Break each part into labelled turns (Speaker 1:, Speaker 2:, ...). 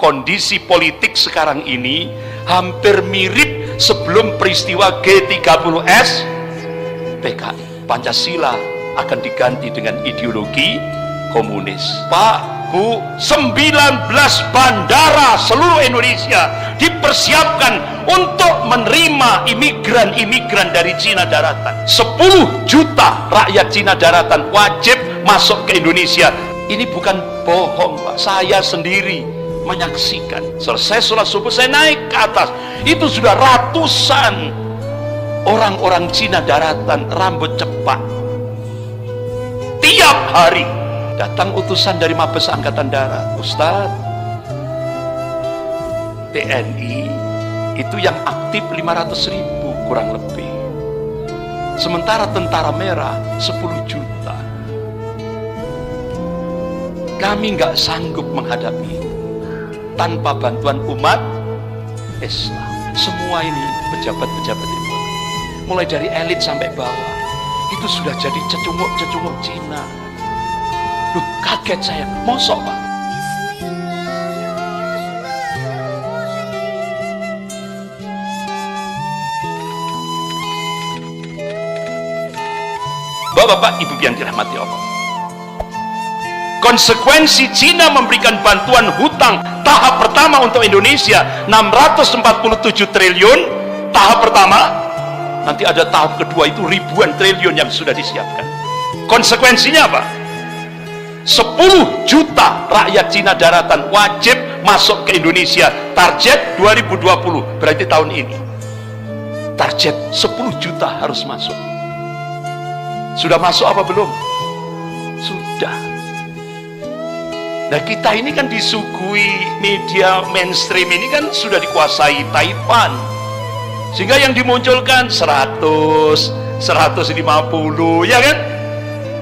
Speaker 1: Kondisi politik sekarang ini hampir mirip sebelum peristiwa G30S PKI. Pancasila akan diganti dengan ideologi komunis. Pak, Bu, 19 bandara seluruh Indonesia dipersiapkan untuk menerima imigran-imigran dari Cina daratan. 10 juta rakyat Cina daratan wajib masuk ke Indonesia. Ini bukan bohong, Pak. Saya sendiri menyaksikan. Selesai sholat subuh saya naik ke atas, itu sudah ratusan orang-orang Cina daratan rambut cepat. Tiap hari datang utusan dari Mabes Angkatan Darat, Ustadz, TNI itu yang aktif 500.000 kurang lebih, sementara tentara merah 10 juta. Kami nggak sanggup menghadapi tanpa bantuan umat Islam. Semua ini pejabat-pejabat itu, mulai dari elit sampai bawah, itu sudah jadi cecunguk-cecunguk Cina. Loh, kaget saya, mosok Pak? Bapak-bapak, ibu yang dirahmati Allah, konsekuensi Cina memberikan bantuan hutang tahap pertama untuk Indonesia 647 triliun tahap pertama, nanti ada tahap kedua itu ribuan triliun yang sudah disiapkan. Konsekuensinya apa? 10 juta rakyat Cina daratan wajib masuk ke Indonesia. Target 2020, berarti tahun ini target 10 juta harus masuk. Sudah masuk apa belum? Sudah. Nah, kita ini kan disuguhi media mainstream ini kan sudah dikuasai Taiwan, sehingga yang dimunculkan 100, 150, ya kan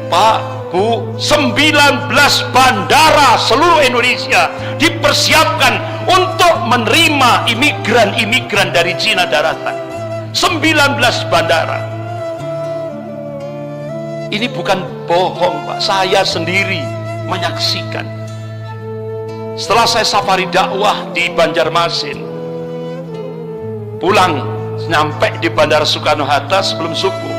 Speaker 1: Pak, Bu, 19 bandara seluruh Indonesia dipersiapkan untuk menerima imigran-imigran dari Cina daratan. 19 bandara. Ini bukan bohong, Pak. Saya sendiri menyaksikan. Setelah saya safari dakwah di Banjarmasin, pulang nyampe di Bandara Soekarno-Hatta sebelum subuh,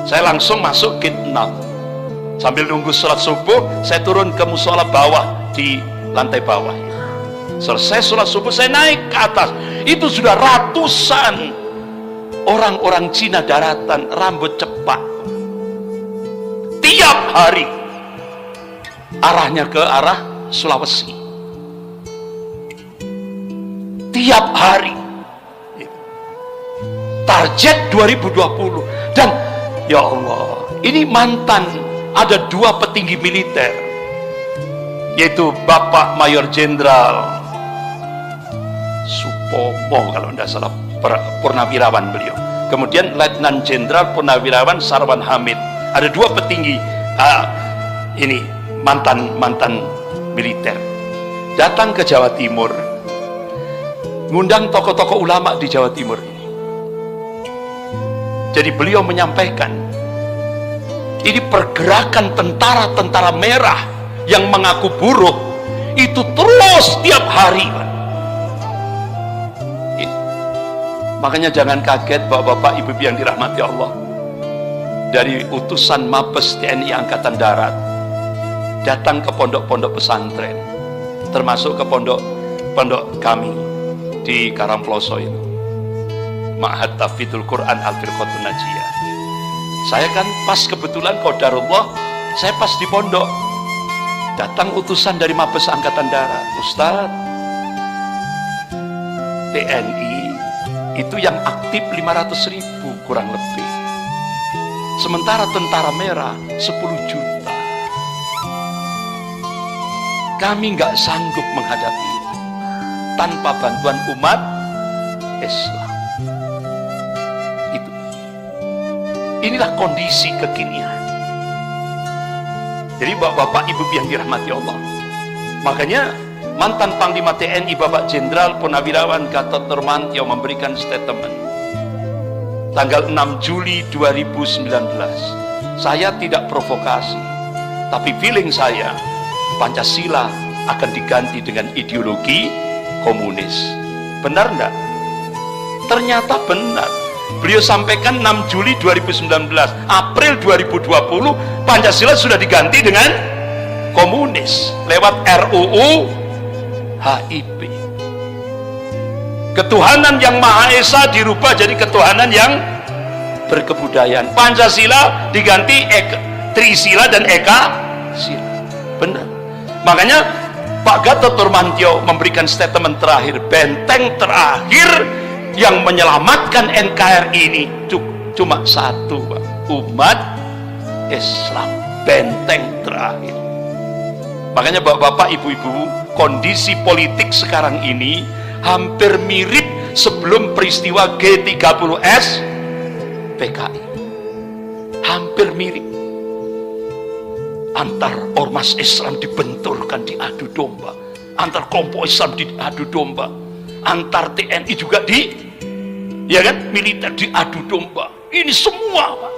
Speaker 1: saya langsung masuk gate 6. Sambil nunggu sholat subuh, saya turun ke musola bawah di lantai bawah. Selesai sholat subuh, saya naik ke atas, itu sudah ratusan orang-orang Cina daratan rambut cepat. Tiap hari arahnya ke arah Sulawesi. Tiap hari. Target 2020. Dan ya Allah, ini mantan, ada 2 petinggi militer, yaitu Bapak Mayor Jenderal Supomo kalau tidak salah, Purnawirawan beliau, kemudian Letnan Jenderal Purnawirawan Sarwan Hamid. Ada 2 petinggi ini mantan militer datang ke Jawa Timur, ngundang tokoh-tokoh ulama di Jawa Timur ini. Jadi beliau menyampaikan, ini pergerakan tentara-tentara merah yang mengaku buruh itu terus tiap hari. Makanya jangan kaget bapak-bapak, ibu-ibu yang dirahmati Allah, dari utusan Mabes TNI Angkatan Darat datang ke pondok-pondok pesantren, termasuk ke pondok kami di Karangploso ini, Ma'had Tahfidzul Quran Al-Firqatun Najiyah. Saya kan pas kebetulan qadarullah, saya pas di pondok, datang utusan dari Mabes Angkatan Darat, Ustadz, TNI itu yang aktif 500.000 kurang lebih, sementara tentara merah 10 juta. Kami nggak sanggup menghadapi itu tanpa bantuan umat Islam. Inilah kondisi kekinian. Jadi bapak-bapak, ibu yang dirahmati Allah, makanya mantan Panglima TNI Bapak Jenderal Purnawirawan Gatot Nurmantio memberikan statement tanggal 6 Juli 2019. Saya tidak provokasi, tapi feeling saya, Pancasila akan diganti dengan ideologi komunis. Benar enggak? Ternyata benar. Beliau sampaikan 6 Juli 2019, April 2020 Pancasila sudah diganti dengan komunis lewat RUU HIP. Ketuhanan yang Maha Esa dirubah jadi ketuhanan yang berkebudayaan. Pancasila diganti Trisila dan Eka Sila. Benar. Makanya Pak Gatot Nurmantio memberikan statement terakhir, benteng terakhir yang menyelamatkan NKRI ini cuma satu, Pak. Umat Islam. Benteng terakhir. Makanya bapak-bapak, ibu-ibu, kondisi politik sekarang ini hampir mirip sebelum peristiwa G30S PKI. Hampir mirip. Antar ormas Islam dibenturkan, diadu domba. Antar kelompok Islam diadu domba. Antar TNI juga ya kan, militer diadu domba. Ini semua, Pak,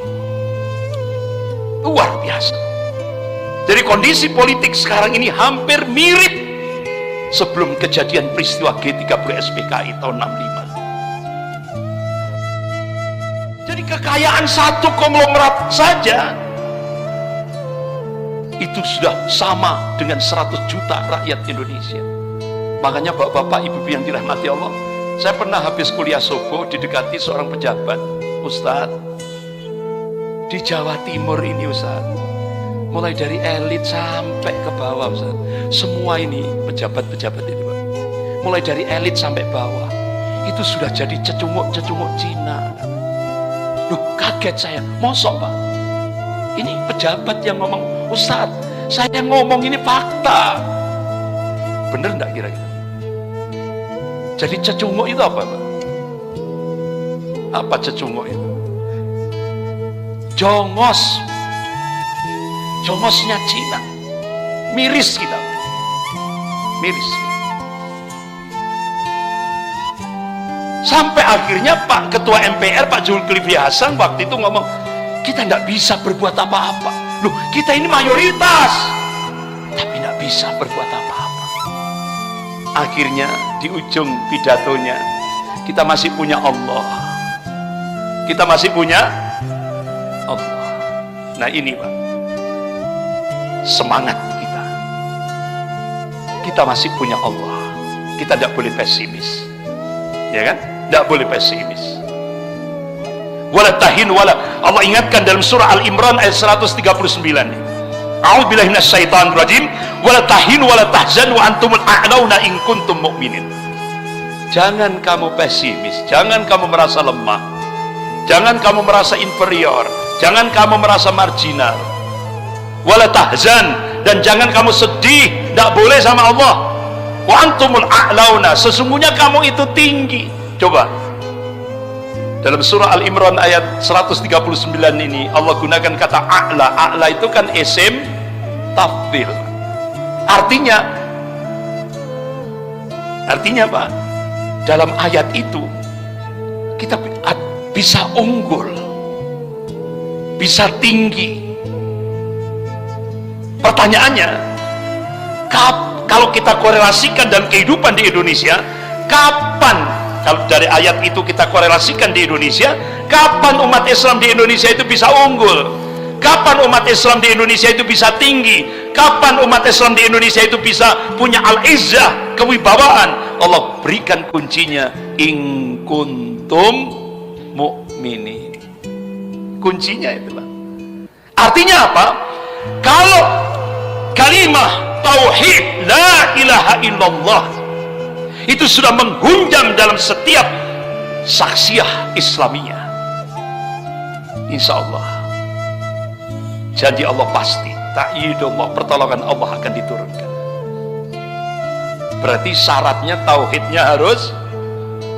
Speaker 1: luar biasa. Jadi kondisi politik sekarang ini hampir mirip sebelum kejadian peristiwa G30S PKI tahun 65. Jadi kekayaan satu konglomerat saja itu sudah sama dengan 100 juta rakyat Indonesia. Makanya bapak-bapak, ibu-ibu yang dirahmati Allah, saya pernah habis kuliah subuh didekati seorang pejabat, Ustadz, di Jawa Timur ini Ustadz, mulai dari elit sampai ke bawah Ustadz, semua ini pejabat-pejabat itu, Pak, mulai dari elit sampai bawah itu sudah jadi cecunguk-cecunguk Cina. Loh, kaget saya, mosok Pak? Ini pejabat yang ngomong, Ustadz, saya ngomong ini fakta. Bener enggak kira-kira? Jadi cecunguk itu apa, Pak? Apa cecunguk itu? Jongos. Jongosnya Cina. Miris kita. Miris. Sampai akhirnya Pak Ketua MPR, Pak Zulkifli Hasan waktu itu ngomong, kita tidak bisa berbuat apa-apa. Loh, kita ini mayoritas, tapi tidak bisa berbuat apa-apa. Akhirnya di ujung pidatonya, kita masih punya Allah. Kita masih punya Allah. Nah ini Pak, semangat kita. Kita masih punya Allah. Kita tidak boleh pesimis. Ya kan? Tidak boleh pesimis. Wala tahin wala, Allah ingatkan dalam surah Al-Imran ayat 139. A'udzubillahi minasyaitonir rajim. Wala tahin wala tahzan wa antumul a'launa in kuntum mu'minin. Jangan kamu pesimis, jangan kamu merasa lemah, jangan kamu merasa inferior, jangan kamu merasa marginal. Wala tahzan, dan jangan kamu sedih, tidak boleh sama Allah. Wa antumul a'launa, sesungguhnya kamu itu tinggi. Coba dalam surah Al-Imran ayat 139 ini Allah gunakan kata a'la. A'la itu kan isim tafdhil. Artinya Pak, dalam ayat itu kita bisa unggul, bisa tinggi. Pertanyaannya, kalau kita korelasikan dalam kehidupan di Indonesia, kapan, kalau dari ayat itu kita korelasikan di Indonesia, kapan umat Islam di Indonesia itu bisa unggul? Kapan umat Islam di Indonesia itu bisa tinggi? Kapan umat Islam di Indonesia itu bisa punya al-izzah, kewibawaan? Allah berikan kuncinya, in kuntum mu'minin. Kuncinya itulah. Artinya apa? Kalau kalimah tauhid la ilaha illallah itu sudah menghunjam dalam setiap saksiyah Islamiyah, insya Allah janji Allah pasti, ta'yidullah, pertolongan Allah akan diturunkan. Berarti syaratnya tauhidnya harus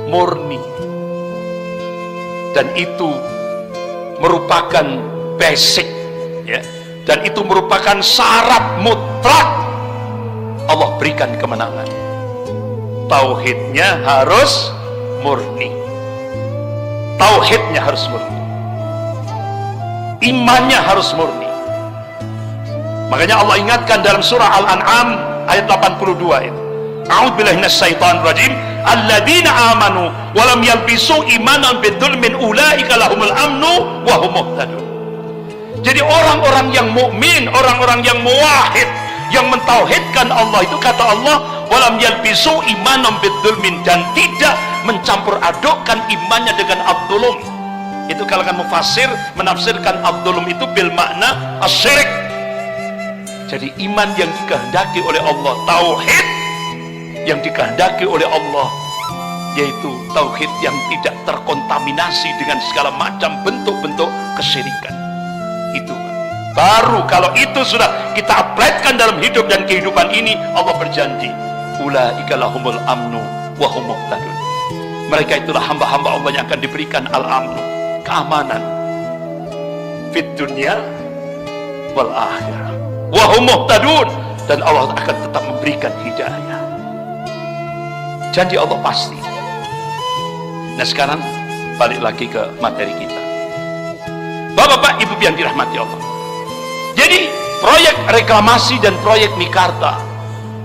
Speaker 1: murni, dan itu merupakan basic, ya, dan itu merupakan syarat mutlak Allah berikan kemenangan. Tauhidnya harus murni, tauhidnya harus murni, imannya harus murni. Makanya Allah ingatkan dalam surah Al-An'am ayat 82 itu. A'udzubillahi minasyaitonir rajim. Alladzina amanu wa lam yalbisu imanan bidzulmin ulaika lahumul amnu wa hum muhtadun. Jadi orang-orang yang mukmin, orang-orang yang muwahhid, yang mentauhidkan Allah itu kata Allah, wa lam yalbisu imanan bidzulmin, dan tidak mencampur adukkan imannya dengan adzulum. Itu kalangan mufassir menafsirkan adzulum itu bil makna asyirik. Jadi iman yang dikehendaki oleh Allah, tauhid yang dikehendaki oleh Allah, yaitu tauhid yang tidak terkontaminasi dengan segala macam bentuk-bentuk kesyirikan. Itu baru kalau itu sudah kita aplikasikan dalam hidup dan kehidupan ini, Allah berjanji, ulaika lahumul amnu wa hum muhtadun. Mereka itulah hamba-hamba Allah yang akan diberikan al-amnu, keamanan fid dunya wal akhirah, wa hum muhtadun, dan Allah akan tetap memberikan hidayah. Janji Allah pasti. Nah sekarang balik lagi ke materi kita. Bapak-bapak, ibu yang dirahmati Allah. Jadi proyek reklamasi dan proyek Mekarta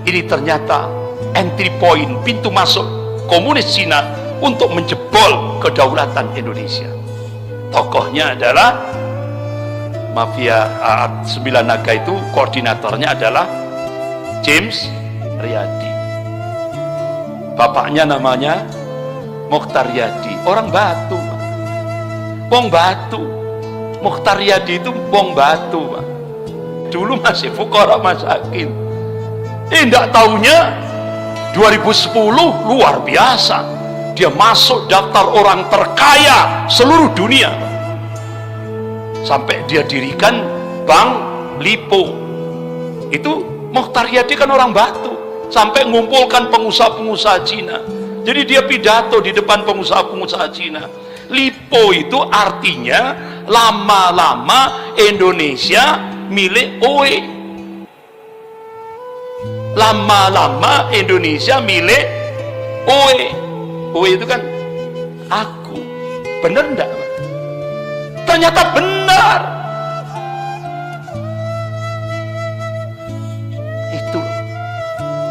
Speaker 1: ini ternyata entry point, pintu masuk komunis Cina untuk menjebol kedaulatan Indonesia. Tokohnya adalah mafia Sembilan Naga, itu koordinatornya adalah James Riyadi. Bapaknya namanya Mokhtar Riyadi, orang Batu. Wong Batu. Mokhtar Riyadi itu wong Batu, Pak. Dulu masih fuqara masakin. Tidak tahunya 2010 luar biasa. Dia masuk daftar orang terkaya seluruh dunia. Sampai dia dirikan Bank Lipo. Itu Mokhtar Riyadi kan orang Batu. Sampai mengumpulkan pengusaha-pengusaha Cina. Jadi dia pidato di depan pengusaha-pengusaha Cina. Lipo itu artinya lama-lama Indonesia milik OE. Lama-lama Indonesia milik OE. OE itu kan aku. Benar enggak? Ternyata benar. Itu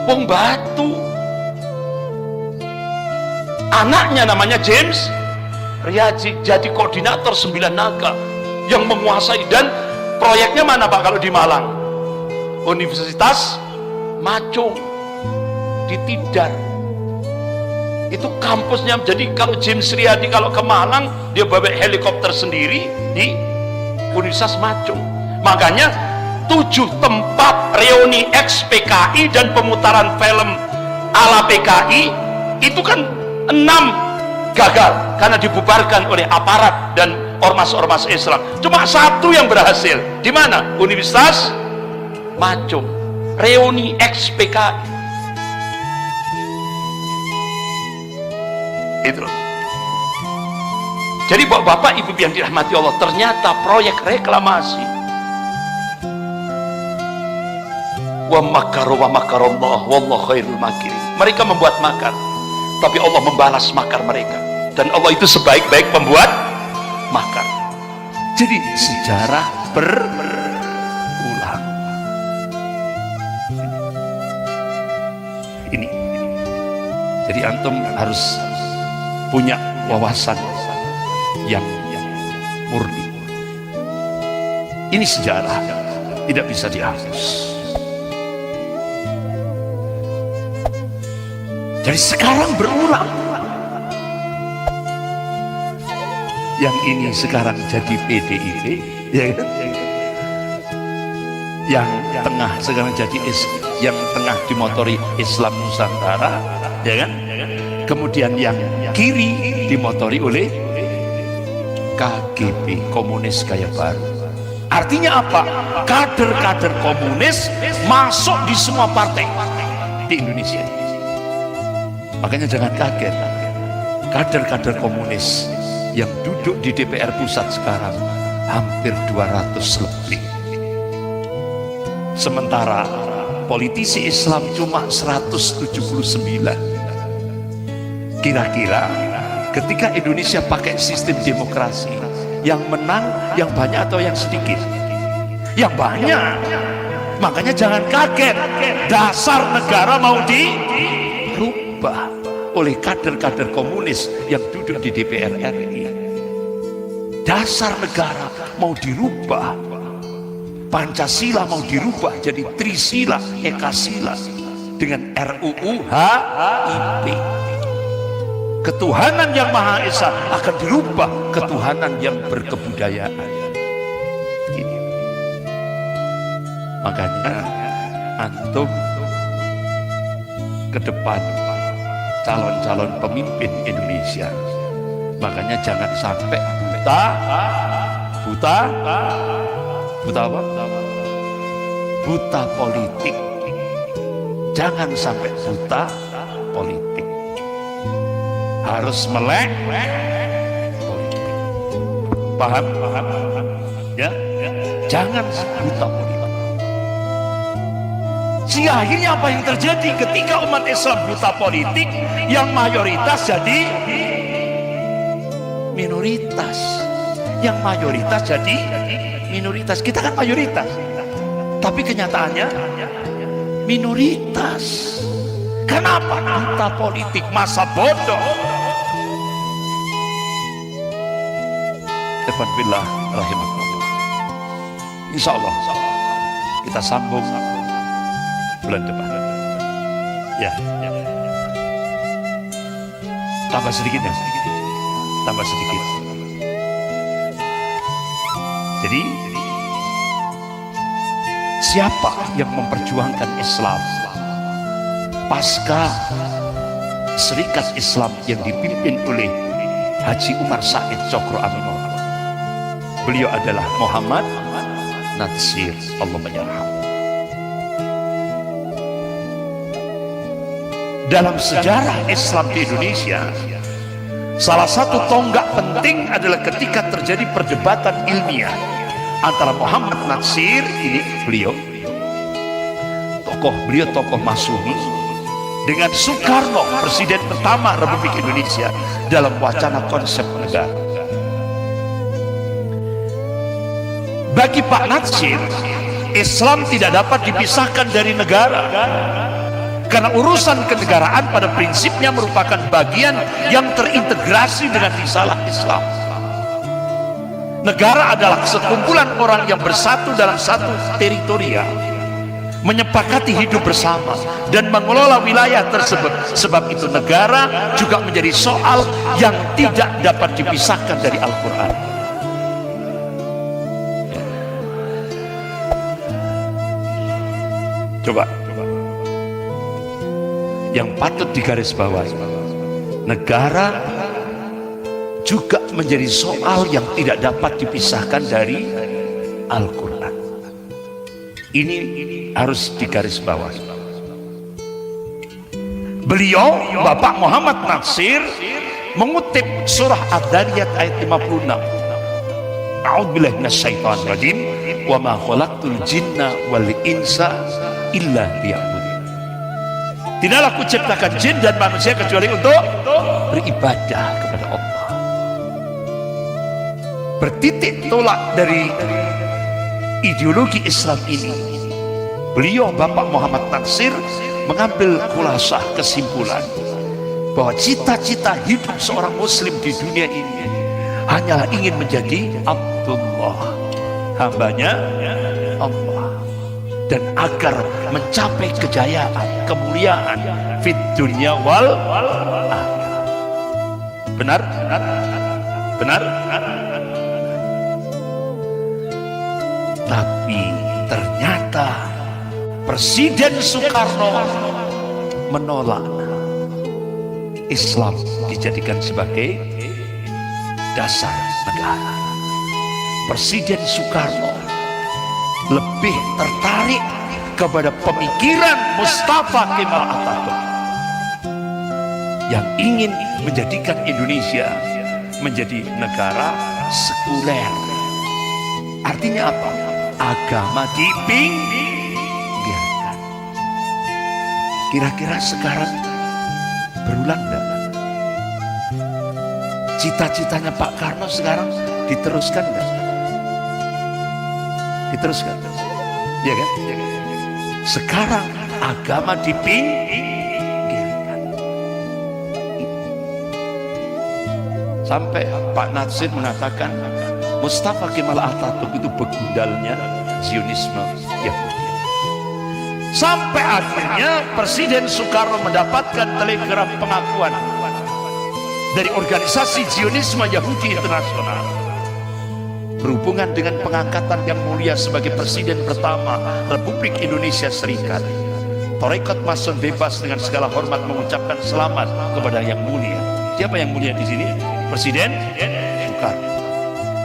Speaker 1: wong Batu. Anaknya namanya James Riyadi, jadi koordinator Sembilan Naga yang menguasai. Dan proyeknya mana Pak kalau di Malang? Universitas Macung di Tidar. Itu kampusnya. Jadi kalau James Riyadi kalau ke Malang, dia bawa helikopter sendiri di Universitas Macung. Makanya 7 tempat reuni ex PKI dan pemutaran film ala PKI itu kan 6 gagal karena dibubarkan oleh aparat dan ormas-ormas Islam. Cuma 1 yang berhasil. Di mana? Universitas Macung, reuni ex PKI. Itu. Jadi bapak ibu yang dirahmati Allah, ternyata proyek reklamasi wa makaru wa makarallah wallahu khairul makirin. Mereka membuat makar, tapi Allah membalas makar mereka, dan Allah itu sebaik-baik pembuat makar. Jadi sejarah berulang. Ini. Jadi antum harus punya wawasan yang murni. Ini sejarah, tidak bisa dihapus. Jadi sekarang berulang. Yang ini sekarang jadi PDIP, ya kan? Yang tengah sekarang jadi yang tengah dimotori Islam Nusantara, ya kan? Kemudian yang kiri dimotori oleh KGB, komunis gaya baru. Artinya apa? Kader-kader komunis masuk di semua partai di Indonesia. Makanya jangan kaget, kader-kader komunis yang duduk di DPR pusat sekarang hampir 200 lebih. Sementara politisi Islam cuma 179. Kira-kira ketika Indonesia pakai sistem demokrasi, yang menang yang banyak atau yang sedikit? Yang banyak. Makanya jangan kaget, dasar negara mau dirubah oleh kader-kader komunis yang duduk di DPR RI. Dasar negara mau dirubah, Pancasila mau dirubah jadi Trisila, Ekasila dengan RUU HIP. Ketuhanan yang Maha Esa akan dirubah ketuhanan yang berkebudayaan. Ini. Makanya antum ke depan calon-calon pemimpin Indonesia, makanya jangan sampai buta apa? Buta politik. Jangan sampai buta politik. Harus melek politik. Paham? Ya? Jangan buta politik. Sehingga akhirnya apa yang terjadi ketika umat Islam buta politik, yang mayoritas jadi minoritas, yang mayoritas jadi minoritas. Kita kan mayoritas, tapi kenyataannya minoritas. Kenapa? Buta politik, masa bodoh. Alhamdulillah, rahimahullah. Insya Allah kita sambung bulan depan. Ya. Tambah sedikit ya. Tambah sedikit. Jadi siapa yang memperjuangkan Islam pasca Serikat Islam yang dipimpin oleh Haji Umar Said Cokro Aminoto? Beliau adalah Muhammad Natsir, Allah menyerahkan. Dalam sejarah Islam di Indonesia, salah satu tonggak penting adalah ketika terjadi perdebatan ilmiah antara Muhammad Natsir, ini beliau tokoh Masyumi, dengan Soekarno, presiden pertama Republik Indonesia, dalam wacana konsep negara. Bagi Pak Natsir, Islam tidak dapat dipisahkan dari negara, karena urusan kenegaraan pada prinsipnya merupakan bagian yang terintegrasi dengan risalah Islam. Negara adalah sekumpulan orang yang bersatu dalam satu teritorial, menyepakati hidup bersama dan mengelola wilayah tersebut. Sebab itu negara juga menjadi soal yang tidak dapat dipisahkan dari Al-Quran. Coba yang patut digarisbawahi, negara juga menjadi soal yang tidak dapat dipisahkan dari Al-Quran. Ini harus digarisbawahi. Beliau, Bapak Muhammad Natsir, mengutip surah Ad-Dariyat ayat 56. A'udzubillahi minasyaitonir rajim, wa ma khalaqtul jinna wal insa illa liya'budun. Tidaklah kuciptakan jin dan manusia kecuali untuk beribadah kepada Allah. Bertitik tolak dari ideologi Islam ini, beliau Bapak Muhammad Natsir mengambil khulasah kesimpulan bahwa cita-cita hidup seorang muslim di dunia ini hanyalah ingin menjadi Abdullah, hambanya Allah, dan agar mencapai kejayaan, kemuliaan fid dunya wal akhirah. Benar? Benar? Tapi ternyata Presiden Soekarno menolak Islam dijadikan sebagai dasar negara. Presiden Soekarno lebih tertarik kepada pemikiran Mustafa Kemal Atatürk yang ingin menjadikan Indonesia menjadi negara sekuler. Artinya apa? Agama dipinggirkan. Kira-kira sekarang berulang enggak? Cita-citanya Pak Karno sekarang diteruskan enggak? Diteruskan, ya kan? Sekarang agama dipinggirkan. Sampai Pak Natsir mengatakan Mustafa Kemal Atatürk itu begundalnya Zionisme Yahudi. Sampai akhirnya Presiden Soekarno mendapatkan telegram pengakuan dari organisasi Zionisme Yahudi Internasional berhubungan dengan pengangkatan Yang Mulia sebagai Presiden pertama Republik Indonesia Serikat. Tarekat Mason bebas dengan segala hormat mengucapkan selamat kepada Yang Mulia. Siapa Yang Mulia di sini? Presiden Soekarno.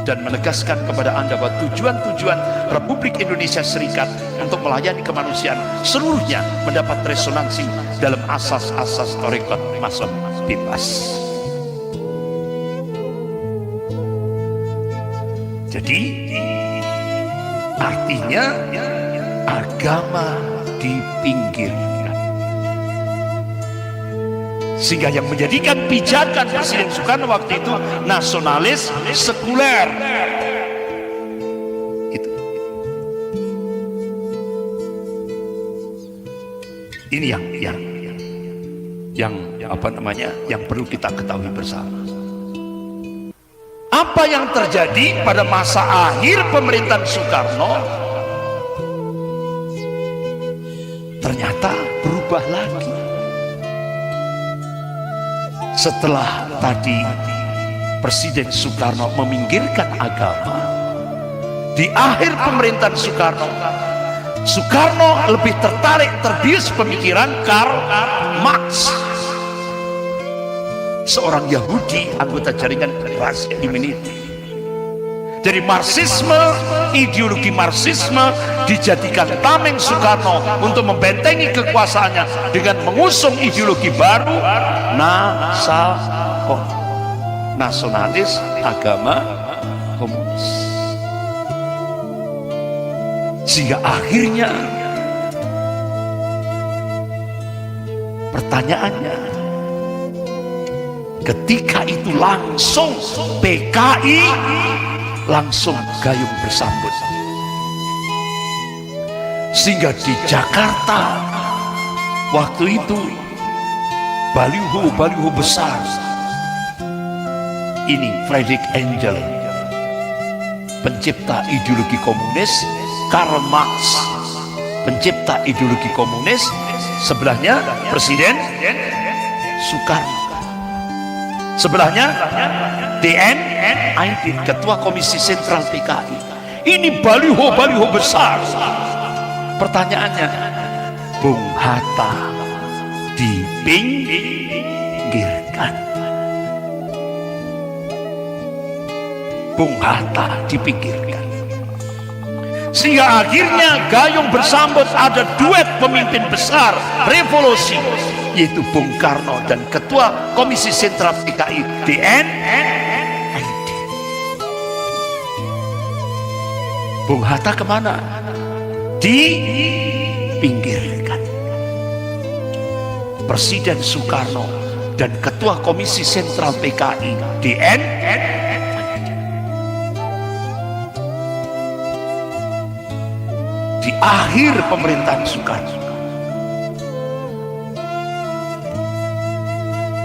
Speaker 1: Dan menegaskan kepada Anda bahwa tujuan-tujuan Republik Indonesia Serikat untuk melayani kemanusiaan seluruhnya mendapat resonansi dalam asas-asas Tarekat Mason bebas. Jadi artinya agama dipinggirkan. Sehingga yang menjadikan pijakan Presiden Soekarno waktu itu nasionalis sekuler. Itu. Ini yang apa namanya? Yang perlu kita ketahui bersama. Apa yang terjadi pada masa akhir pemerintahan Soekarno ternyata berubah lagi. Setelah tadi Presiden Soekarno meminggirkan agama, di akhir pemerintahan Soekarno lebih terbius pemikiran Karl Marx, seorang Yahudi anggota jaringan ras Illuminati. Dari Marxisme, ideologi Marxisme dijadikan tameng Soekarno untuk membentengi kekuasaannya dengan mengusung ideologi baru, nasionalis agama komunis. Sehingga akhirnya pertanyaannya, ketika itu langsung PKI langsung gayung bersambut. Sehingga di Jakarta waktu itu baliho besar. Ini Friedrich Engels, pencipta ideologi komunis, Karl Marx, pencipta ideologi komunis, sebelahnya Presiden Soekarno. Sebelahnya DN Aidit, Ketua Komisi Sentral PKI. Ini baliho besar. Pertanyaannya, Bung Hatta dipinggirkan. Bung Hatta dipinggirkan. Sehingga akhirnya gayung bersambut ada duet pemimpin besar revolusi, yaitu Bung Karno dan Ketua Komisi Sentral PKI DN Aidit. Bung Hatta kemana? Dipinggirkan. Presiden Soekarno dan Ketua Komisi Sentral PKI DN di akhir pemerintahan Soekarno.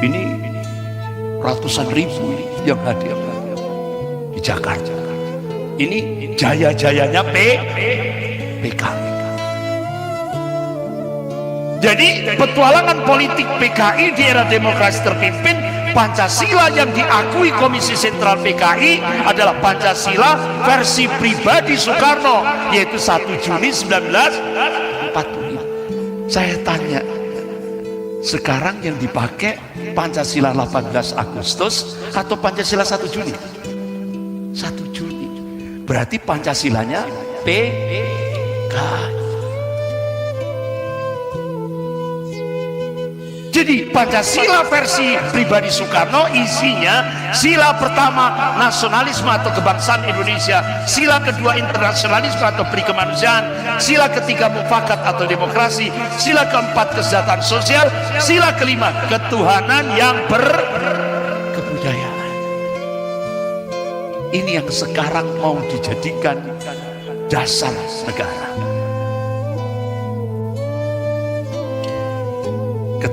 Speaker 1: Ini ratusan ribu yang hadir di Jakarta. Ini jaya-jayanya PKI. Jadi petualangan politik PKI di era demokrasi terpimpin, Pancasila yang diakui Komisi Sentral PKI adalah Pancasila versi pribadi Soekarno, yaitu 1 Juni 1945. Saya tanya, sekarang yang dipakai Pancasila 18 Agustus atau Pancasila 1 Juni? 1 Juni. Berarti Pancasilanya PKI. Jadi Pancasila versi pribadi Soekarno isinya sila pertama nasionalisme atau kebangsaan Indonesia, sila kedua internasionalisme atau perikemanusiaan, sila ketiga mufakat atau demokrasi, sila keempat kesejahteraan sosial, sila kelima ketuhanan yang berkebudayaan. Ini yang sekarang mau dijadikan dasar negara.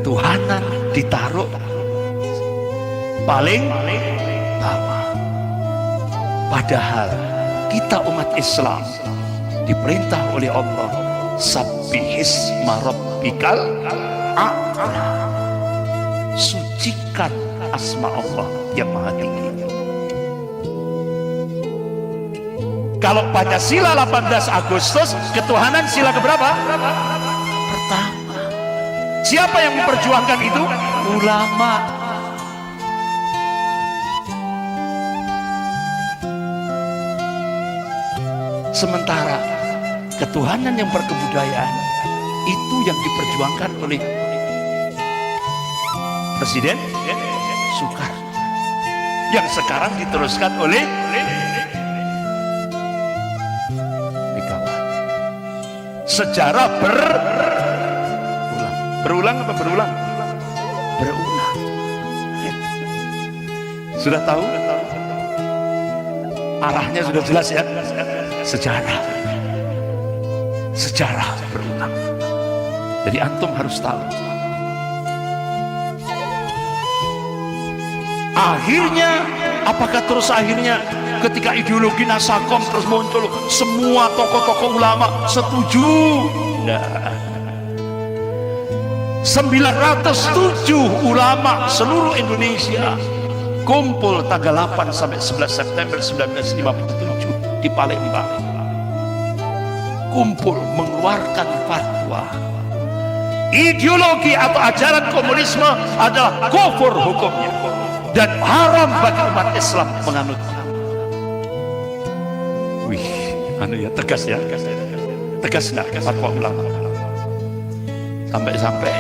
Speaker 1: ketuhanan ditaruh paling bawah. Padahal kita umat Islam diperintah oleh Allah, sabbihisma rabbikal a'la, sucikan asma Allah yang maha tinggi. Kalau Pancasila 18 Agustus, ketuhanan sila keberapa? Pertama. Siapa yang memperjuangkan itu? Ulama. Sementara ketuhanan yang berkebudayaan itu yang diperjuangkan oleh Presiden Soekarno, yang sekarang diteruskan oleh Megawati. Sejarah berulang apa berulang? Berulang. Sudah tahu? Arahnya sudah jelas ya. Sejarah berulang. Jadi antum harus tahu. Akhirnya, apakah terus akhirnya ketika ideologi Nasakom terus muncul, semua tokoh-tokoh ulama setuju? Nah, 907 ulama seluruh Indonesia kumpul tanggal 8 sampai 11 September 1957 di Palembang, kumpul mengeluarkan fatwa ideologi atau ajaran komunisme adalah kufur hukumnya dan haram bagi umat Islam menganutnya. Wih, ya tegas ya, tegas nggak fatwa ulama? Sampai-sampai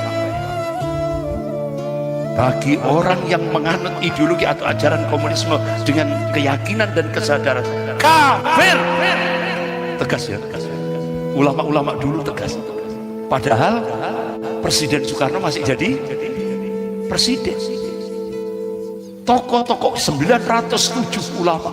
Speaker 1: bagi orang yang menganut ideologi atau ajaran komunisme dengan keyakinan dan kesadaran, kafir. Tegas ya, tegas. Ulama-ulama dulu tegas. Padahal Presiden Soekarno masih jadi presiden. Tokoh-tokoh 907 ulama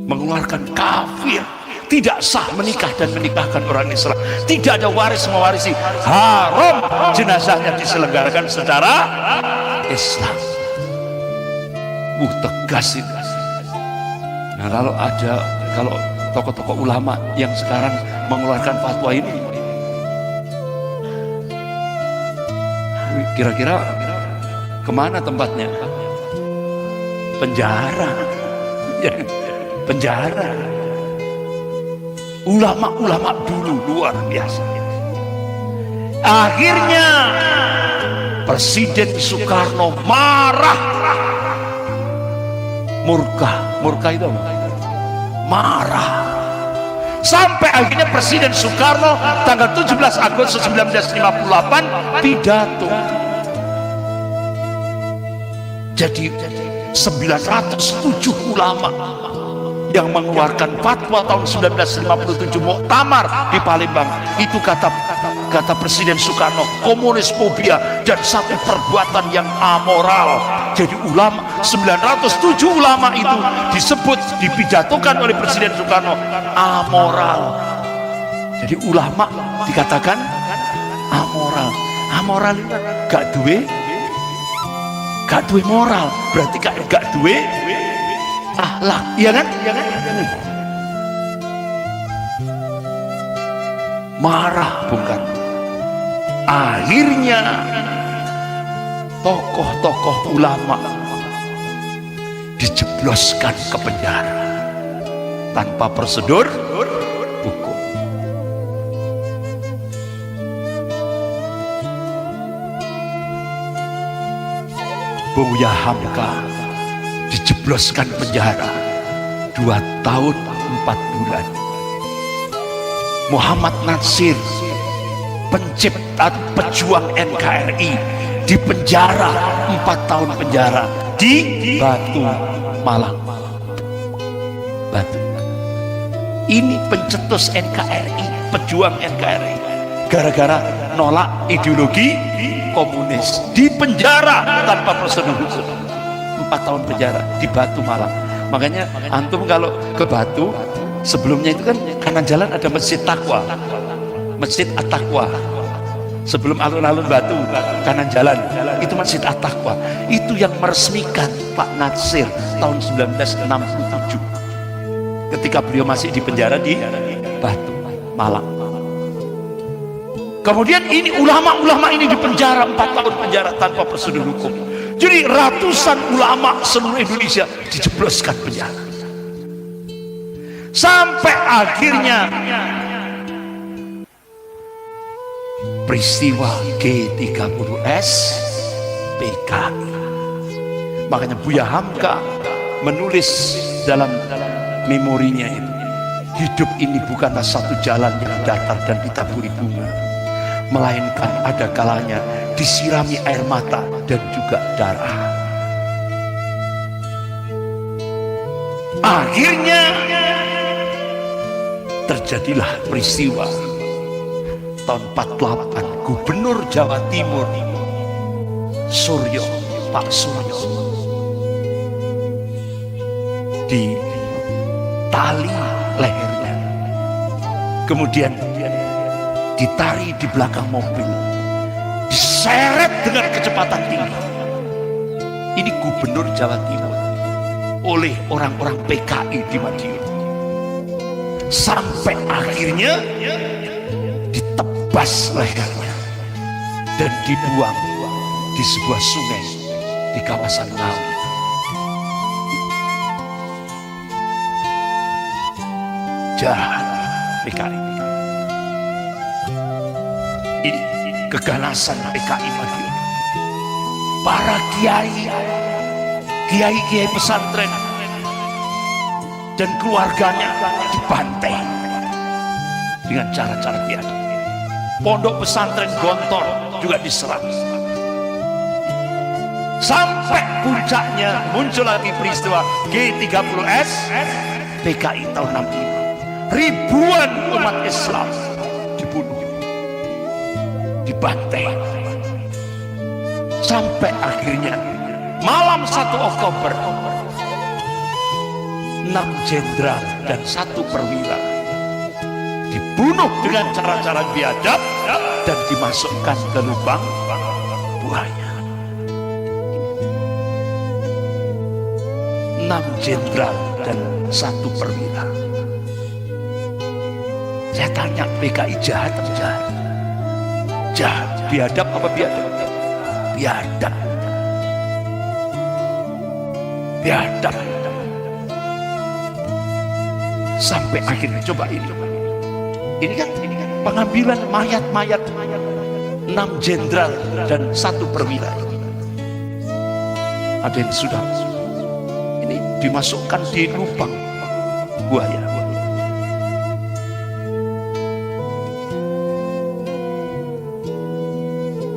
Speaker 1: mengeluarkan kafir, tidak sah menikah dan menikahkan orang Islam, tidak ada waris mewarisi, haram jenazahnya diselenggarakan secara Islam. Tegas itu. Nah, kalau tokoh-tokoh ulama yang sekarang mengeluarkan fatwa ini, kira-kira kemana tempatnya? Penjara. Penjara. Ulama-ulama dulu luar biasa. Akhirnya Presiden Soekarno marah, murka itu apa? Marah. Sampai akhirnya Presiden Soekarno tanggal 17 Agustus 1958 pidato. Jadi 907 ulama yang mengeluarkan fatwa tahun 1957 muktamar di Palembang, itu kata Presiden Soekarno, komunis fobia dan satu perbuatan yang amoral. Jadi ulama 907 ulama itu disebut, dipidatokan oleh Presiden Soekarno amoral. Jadi ulama dikatakan amoral. Amoral itu gak duwe moral, berarti gak duwe akhlak, iya kan? Marah Bung Karno. Akhirnya tokoh-tokoh ulama dijebloskan ke penjara tanpa prosedur hukum. Buya Hamka dijebloskan penjara 2 tahun 4 bulan. Muhammad Natsir, pencipta pejuang NKRI, di penjara 4 tahun penjara di Batu Malang. Batu. Ini pencetus NKRI, pejuang NKRI, gara-gara nolak ideologi komunis, di penjara tanpa prosedur hukum. 4 tahun penjara di Batu Malang. Makanya antum kalau ke Batu, sebelumnya itu kan kanan jalan ada Masjid Taqwa, Masjid At-Taqwa. sebelum alun-alun Batu kanan jalan itu Masjid At-Taqwa, itu yang meresmikan Pak Natsir tahun 1967 ketika beliau masih di penjara di Batu, Malang. Kemudian ini ulama-ulama ini dipenjara 4 tahun penjara tanpa prosedur hukum. Jadi ratusan ulama seluruh Indonesia dijebloskan penjara. Sampai akhirnya peristiwa G30S PKI. Makanya Buya Hamka menulis dalam memorinya itu, hidup ini bukanlah satu jalan yang datar dan ditaburi bunga, melainkan ada kalanya disirami air mata dan juga darah. Akhirnya terjadilah peristiwa tahun 48, Gubernur Jawa Timur Suryo, Pak Suryo, di tali lehernya, kemudian ditarik di belakang mobil, diseret dengan kecepatan tinggi. Ini Gubernur Jawa Timur oleh orang-orang PKI di Madiun, sampai akhirnya ditebas lehernya dan dibuang di sebuah sungai di kawasan Ngawi. Jahat PKI. Ini keganasan PKI Madiun. Para kiai pesantren dan keluarganya dibantai dengan cara-cara biadab. Pondok pesantren Gontor juga diserang. Sampai puncaknya muncul lagi peristiwa G30S PKI tahun 65. Ribuan umat Islam dibunuh, dibantai, sampai akhirnya malam 1 Oktober 6 jenderal dan 1 perwira dibunuh dengan cara-cara biadab dan dimasukkan ke lubang buaya. 6 jenderal dan 1 perwira. Saya tanya, PKI jahat atau jahat? Jahat. Biadab apa biadab? Biadab. Biadab. Sampai akhirnya coba ini. Ini kan pengambilan mayat-mayat 6 jenderal dan 1 perwira. Ada yang sudah ini dimasukkan di lubang buaya.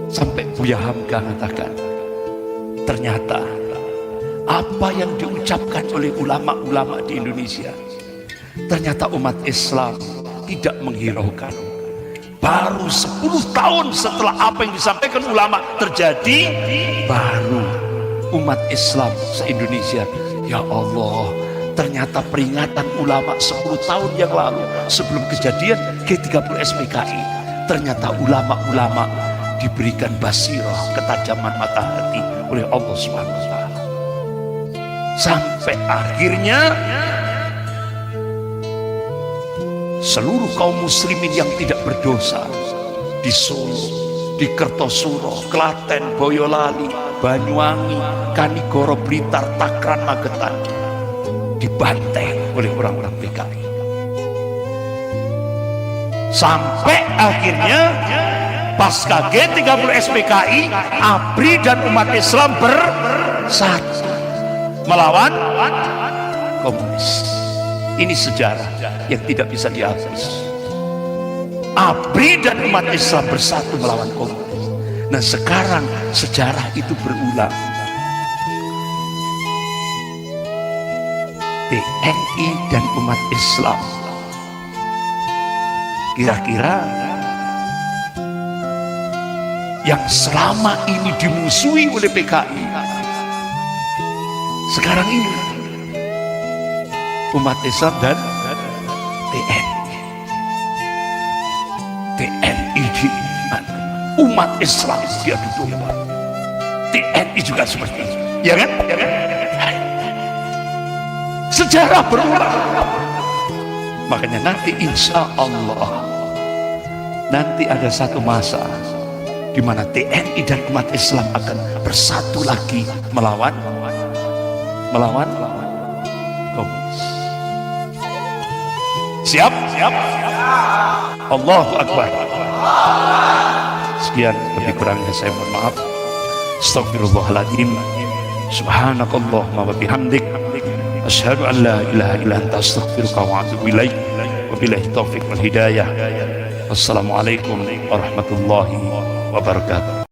Speaker 1: Sampai Buya Hamka mengatakan, ternyata apa yang diucapkan oleh ulama-ulama di Indonesia, ternyata umat Islam tidak menghiraukan. Baru 10 tahun setelah apa yang disampaikan ulama terjadi, baru umat Islam se-Indonesia, ya Allah, ternyata peringatan ulama 10 tahun yang lalu sebelum kejadian G30S PKI, ternyata ulama-ulama diberikan basirah, ketajaman mata hati oleh Allah Subhanahu wa Ta'ala. Sampai akhirnya seluruh kaum muslimin yang tidak berdosa di Solo, di Kertosuro, Klaten, Boyolali, Banyuwangi, Kanigoro, Blitar, Takran, Magetan dibantai oleh orang-orang PKI. Sampai akhirnya pasca G30S PKI, ABRI dan umat Islam bersatu melawan komunis. Ini sejarah yang tidak bisa dihapus. ABRI dan umat Islam bersatu melawan komunis. Nah, sekarang sejarah itu berulang. TNI dan umat Islam kira-kira yang selama ini dimusuhi oleh PKI, sekarang ini umat Islam dan TNI. TNI umat Islam diadu domba. TNI juga seperti itu, ya kan? Ya kan? Sejarah berulang. Makanya nanti insya Allah nanti ada satu masa di mana TNI dan umat Islam akan bersatu lagi melawan komunis. Siap? Siap? Allahu Akbar. Sekian, lebih kurangnya saya mohon maaf. Astagfirullahaladzim. Subhanakallahumma wa bihamdik, asyhadu an la ilaha illa anta, astaghfiruka wa atubu ilaik. Wabillahi taufiq wal hidayah. Wassalamualaikum warahmatullahi wabarakatuh.